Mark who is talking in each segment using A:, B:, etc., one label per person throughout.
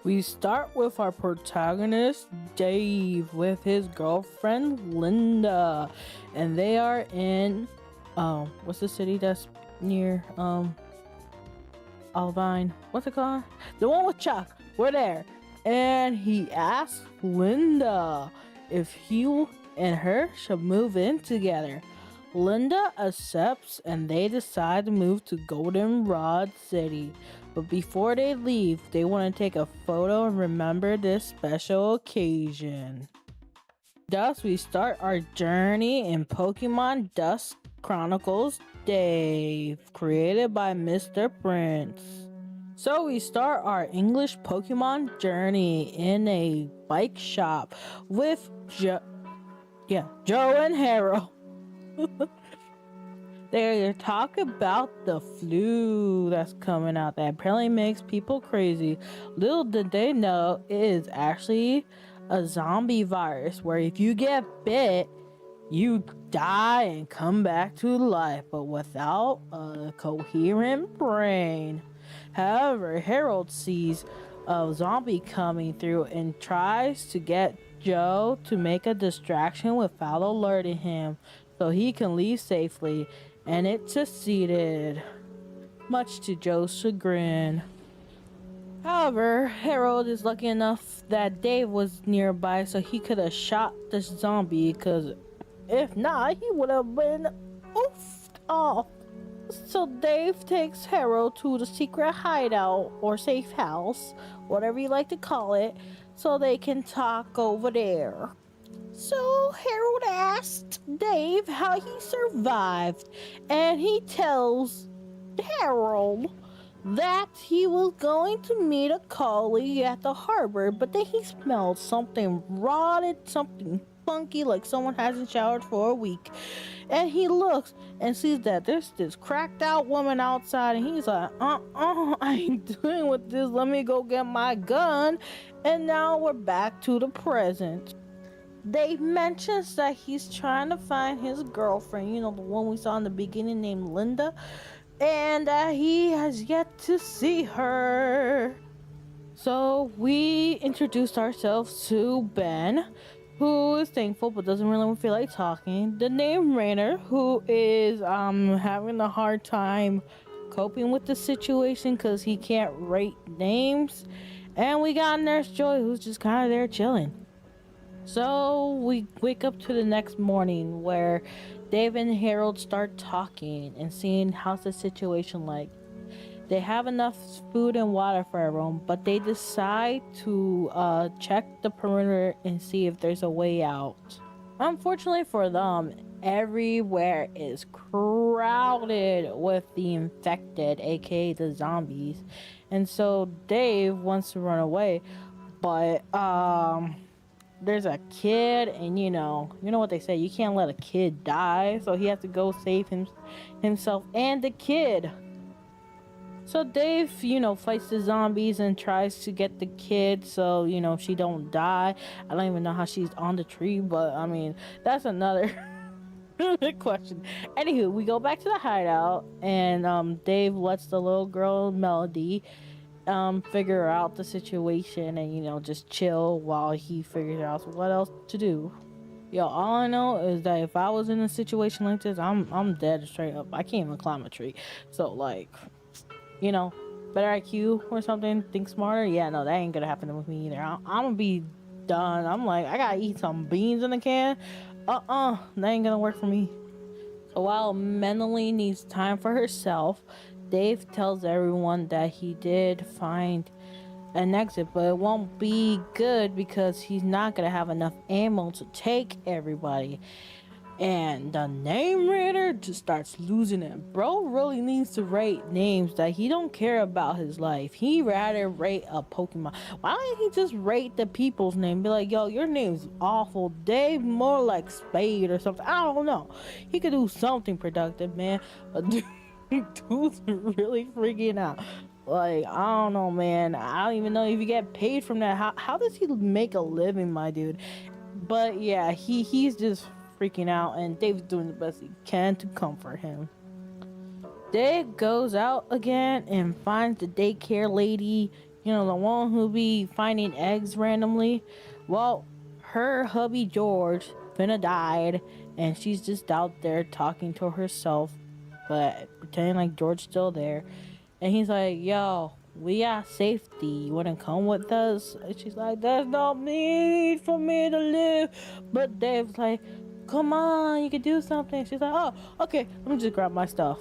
A: We start with our protagonist, Dave, with his girlfriend, Linda. And they are in, what's the city that's near, Alvine? What's it called? The one with Chuck. We're there. And he asks Linda if he and her should move in together. Linda accepts and they decide to move to Goldenrod City. But before they leave, they want to take a photo and remember this special occasion. Thus, we start our journey in Pokemon Dusk Chronicles Dave, created by Mr. Prince. So we start our English Pokemon journey in a bike shop with Joe and Harold. They talk about the flu that's coming out that apparently makes people crazy. Little did they know it is actually a zombie virus where if you get bit, you die and come back to life, but without a coherent brain. However, Harold sees a zombie coming through and tries to get Joe to make a distraction without alerting him so he can leave safely, and it succeeded, much to Joe's chagrin. However, Harold is lucky enough that Dave was nearby so he could have shot this zombie, because if not, he would have been oofed off. So Dave takes Harold to the secret hideout or safe house, whatever you like to call it, so they can talk over there. So Harold asked Dave how he survived, and he tells Harold that he was going to meet a colleague at the harbor, but then he smelled something rotted, something funky, like someone hasn't showered for a week. And he looks and sees that there's this cracked out woman outside, and he's like, I ain't doing with this, let me go get my gun. And now we're back to the present. Dave mentions that he's trying to find his girlfriend, the one we saw in the beginning named Linda, and he has yet to see her. So we introduced ourselves to Ben, who is thankful but doesn't really feel like talking. The name Rainer, who is having a hard time coping with the situation because he can't rate names. And we got Nurse Joy, who's just kind of there chilling. So we wake up to the next morning where Dave and Harold start talking and seeing how's the situation like. They have enough food and water for everyone, but they decide to check the perimeter and see if there's a way out. Unfortunately for them, everywhere is crowded with the infected, aka the zombies. And so Dave wants to run away, but there's a kid, and you know what they say, you can't let a kid die, so he has to go save himself and the kid. So Dave, fights the zombies and tries to get the kid so, she don't die. I don't even know how she's on the tree, but I mean, that's another question. Anywho, we go back to the hideout, and Dave lets the little girl, Melody, figure out the situation and, just chill while he figures out what else to do. Yo, all I know is that if I was in a situation like this, I'm dead straight up. I can't even climb a tree. So, like, better IQ or something, think smarter. Yeah, no, that ain't gonna happen with me either. I'm gonna be done. I'm like, I gotta eat some beans in a can. That ain't gonna work for me. So while Melanie needs time for herself, Dave tells everyone that he did find an exit, but it won't be good because he's not gonna have enough ammo to take everybody. And the name reader just starts losing it. Bro really needs to rate names that he don't care about his life. He rather rate a Pokemon. Why don't he just rate the people's name? Be like, yo, your name's awful. Dave, more like Spade or something. I don't know. He could do something productive, man. But dude's really freaking out. Like, I don't know, man. I don't even know if you get paid from that. How does he make a living, my dude? But yeah, he's just freaking out, and Dave's doing the best he can to comfort him. Dave goes out again and finds the daycare lady you know, the one who be finding eggs randomly. Well, her hubby George finna died, and she's just out there talking to herself, but pretending like George's still there. And he's like, yo, we got safety. You wanna come with us? And she's like, there's no need for me to live. But Dave's like, come on, you can do something. She's like, oh, okay, let me just grab my stuff.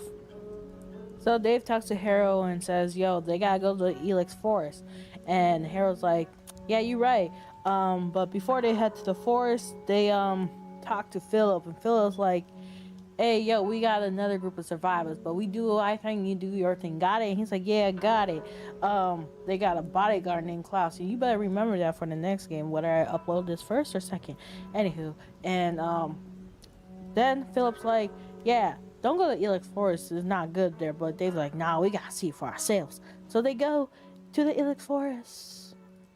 A: So Dave talks to Harold and says, yo, they gotta go to the Elix Forest. And Harold's like, yeah, you're right. But before they head to the forest, they talk to Philip, and Philip's like, hey, yo, we got another group of survivors, but we do I think you do your thing. Got it? And he's like, yeah, got it. They got a bodyguard named Klaus, so you better remember that for the next game, whether I upload this first or second. Anywho, and then Philip's like, yeah, don't go to Elix Forest, it's not good there. But Dave's like, nah, we gotta see it for ourselves. So they go to the Elix Forest.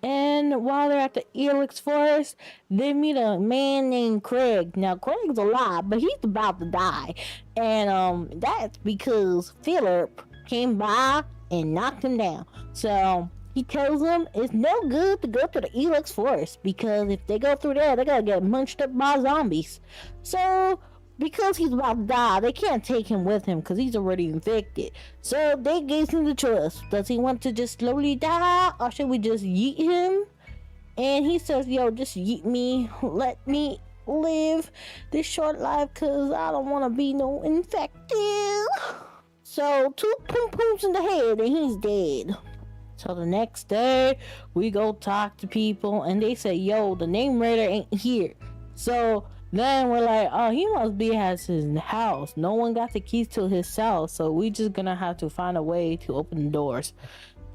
A: And while they're at the Elix Forest, they meet a man named Craig. Now, Craig's alive, but he's about to die. And that's because Philip came by and knocked him down. So he tells them it's no good to go to the Elix Forest, because if they go through there, they're gonna get munched up by zombies. So because he's about to die, they can't take him with him because he's already infected. So they gave him the choice. Does he want to just slowly die, or should we just yeet him? And he says, yo, just yeet me. Let me live this short life, because I don't want to be no infected. So 2 poom pooms in the head and he's dead. So the next day, we go talk to people, and they say, yo, the name raider ain't here. So then we're like, oh, he must be at his house. No one got the keys to his house, so we just gonna have to find a way to open the doors.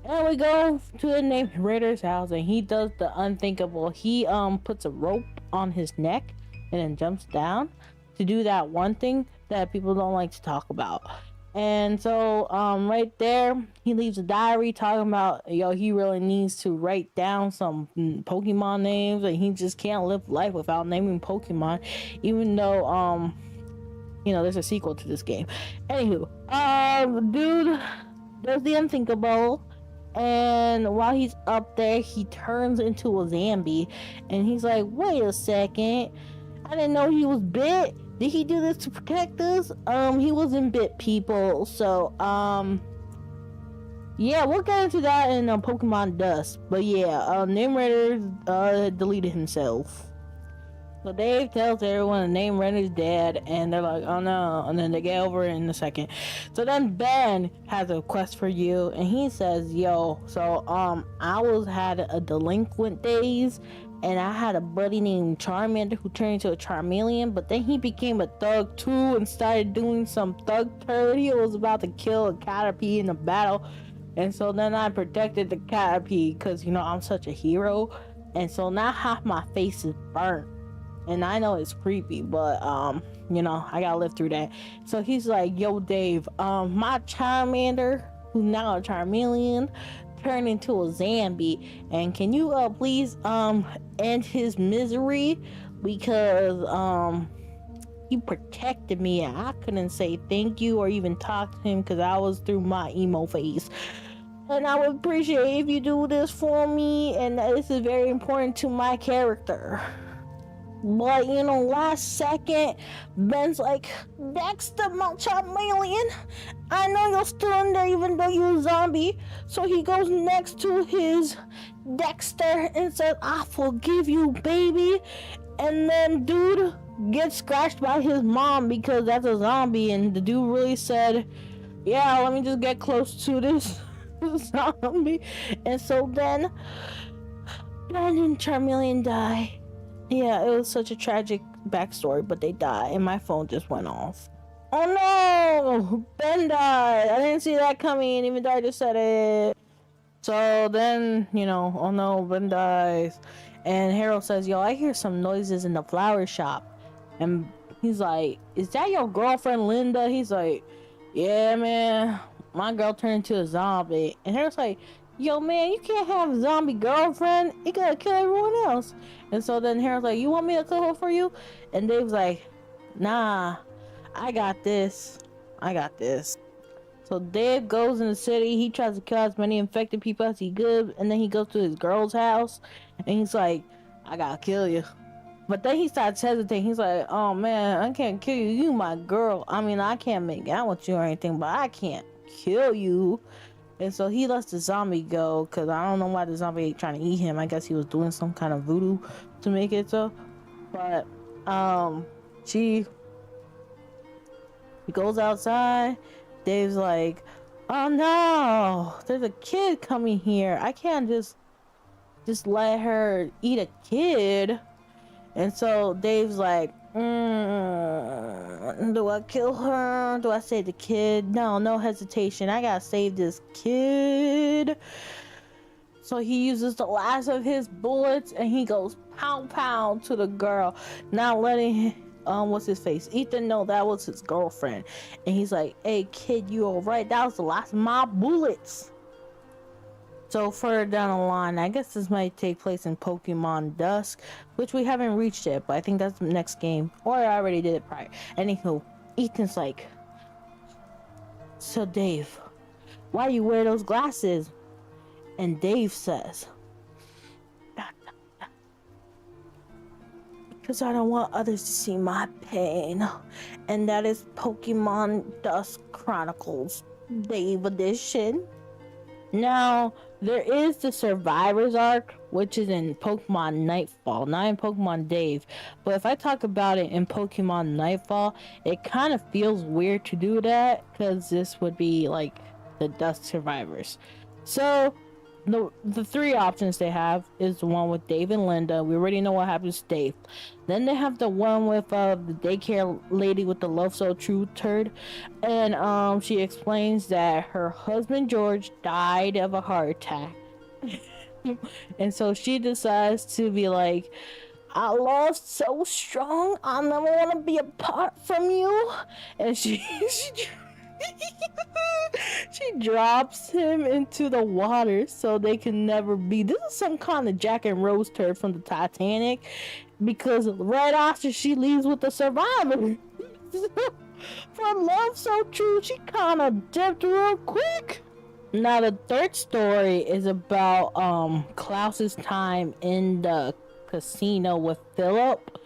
A: And we go to the name Raider's house, and he does the unthinkable. He puts a rope on his neck and then jumps down to do that one thing that people don't like to talk about. And so right there, he leaves a diary talking about, yo, he really needs to write down some Pokemon names, and he just can't live life without naming Pokemon, even though you know, there's a sequel to this game. Anywho, dude does the unthinkable, and while he's up there, he turns into a zombie, and he's like, wait a second, I didn't know he was bit. Did he do this to protect us? He wasn't bit, people. So, yeah, we'll get into that in Pokemon Dust. But yeah, Name Raider deleted himself. So Dave tells everyone the Name Raider's dead, and they're like, oh no, and then they get over it in a second. So then Ben has a quest for you, and he says, yo, so I had a delinquent days, and I had a buddy named Charmander who turned into a Charmeleon, but then he became a thug too and started doing some thug turd. He was about to kill a Caterpie in a battle, and so then I protected the Caterpie because, you know, I'm such a hero. And so now half my face is burnt, and I know it's creepy, but you know, I gotta live through that. So he's like, yo Dave, my Charmander, who's now a Charmeleon, turned into a zombie, and can you please end his misery, because he protected me and I couldn't say thank you or even talk to him because I was through my emo phase. And I would appreciate if you do this for me, and this is very important to my character. But, you know, last second, Ben's like, Dexter, my Charmeleon, I know you're still in there even though you're a zombie. So he goes next to his Dexter and says, I forgive you, baby. And then dude gets scratched by his mom because that's a zombie. And the dude really said, yeah, let me just get close to this zombie. And so then Ben and Charmeleon die. Yeah, it was such a tragic backstory, but they died, and my phone just went off. Oh no! Ben died! I didn't see that coming, even though I just said it. So then, you know, oh no, Ben dies. And Harold says, yo, I hear some noises in the flower shop. And he's like, is that your girlfriend, Linda? He's like, yeah, man, my girl turned into a zombie. And Harold's like, yo man, you can't have a zombie girlfriend, you gotta kill everyone else. And so then Harold's like, you want me to kill her for you? And Dave's like, nah, I got this. So Dave goes in the city. He tries to kill as many infected people as he could, and then he goes to his girl's house, and he's like, "I gotta kill you." But then he starts hesitating. He's like, "Oh man, I can't kill you. You my girl. I mean, I can't make out with you or anything, but I can't kill you." And so he lets the zombie go, because I don't know why the zombie ain't trying to eat him. I guess he was doing some kind of voodoo to make it so. But he goes outside. Dave's like, "Oh no, there's a kid coming here. I can't just let her eat a kid." And so Dave's like, "Do I kill her? Do I save the kid? No hesitation. I gotta save this kid." So he uses the last of his bullets and he goes pow pow to the girl, not letting what's his face, Ethan, know that was his girlfriend. And he's like, "Hey kid, you alright? That was the last of my bullets." So further down the line, I guess this might take place in Pokemon Dusk, which we haven't reached yet, but I think that's the next game, or I already did it prior. Anywho, Ethan's like, "So Dave, why you wear those glasses?" And Dave says, "Because I don't want others to see my pain." And that is Pokemon Dusk Chronicles Dave Edition. Now, there is the Survivors arc, which is in Pokemon Nightfall, not in Pokemon Dave. But if I talk about it in Pokemon Nightfall, it kind of feels weird to do that, because this would be like the Dusk Survivors. So, the three options they have is the one with Dave and Linda. We already know what happens to Dave. Then they have the one with the daycare lady with the love so true turd, and she explains that her husband George died of a heart attack. And so she decides to be like, "I love so strong, I never want to be apart from you." And she drops him into the water so they can never be. This is some kind of Jack and Rose turd from the Titanic, because right after she leaves with the survivor, for love so true, she kind of dipped real quick. Now the third story is about Klaus's time in the casino with Philip.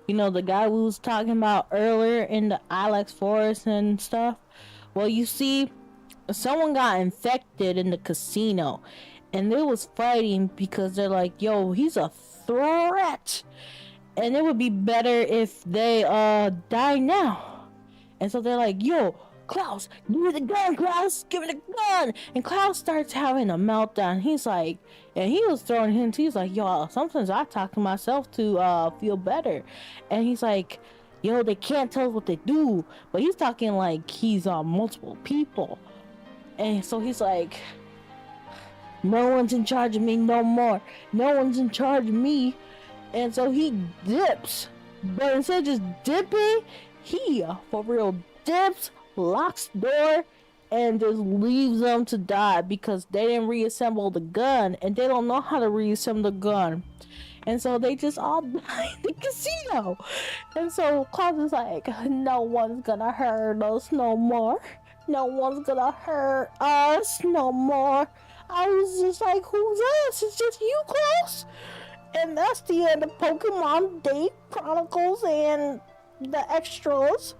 A: You know, the guy we was talking about earlier in the Ilex Forest and stuff. Well, you see, someone got infected in the casino, and they was fighting because they're like, "Yo, he's a threat, and it would be better if they die now." And so they're like, "Yo, Klaus, give me the gun, Klaus, give me the gun." And Klaus starts having a meltdown. He's like, and he was throwing hints. He's like, "Yo, sometimes I talk to myself to feel better." And he's like, "Yo, they can't tell us what they do." But he's talking like he's multiple people. And so he's like, "No one's in charge of me no more. No one's in charge of me." And so he dips. But instead of just dipping, he for real dips, locks the door, and just leaves them to die because they didn't reassemble the gun, and they don't know how to reassemble the gun. And so they just all die in the casino. And so Klaus is like, "No one's gonna hurt us no more. No one's gonna hurt us no more." I was just like, "Who's us? It's just you, Klaus." And that's the end of Pokemon Day Chronicles and the extras.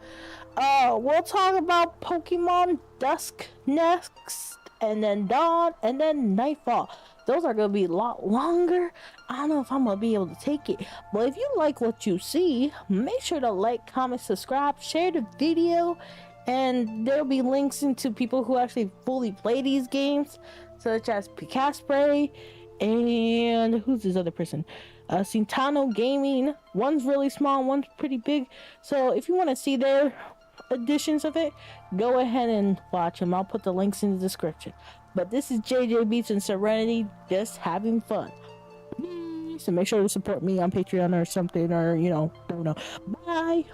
A: We'll talk about Pokemon Dusk next, and then Dawn, and then Nightfall. Those are gonna be a lot longer. I don't know if I'm gonna be able to take it, but if you like what you see, make sure to like, comment, subscribe, share the video, and there'll be links into people who actually fully play these games, such as Picaspre and who's this other person, Cintano Gaming. One's really small, one's pretty big. So if you want to see their editions of it, go ahead and watch them. I'll put the links in the description. But this is JJBEATS and Serenity, just having fun. So make sure to support me on Patreon or something, or don't know. Bye.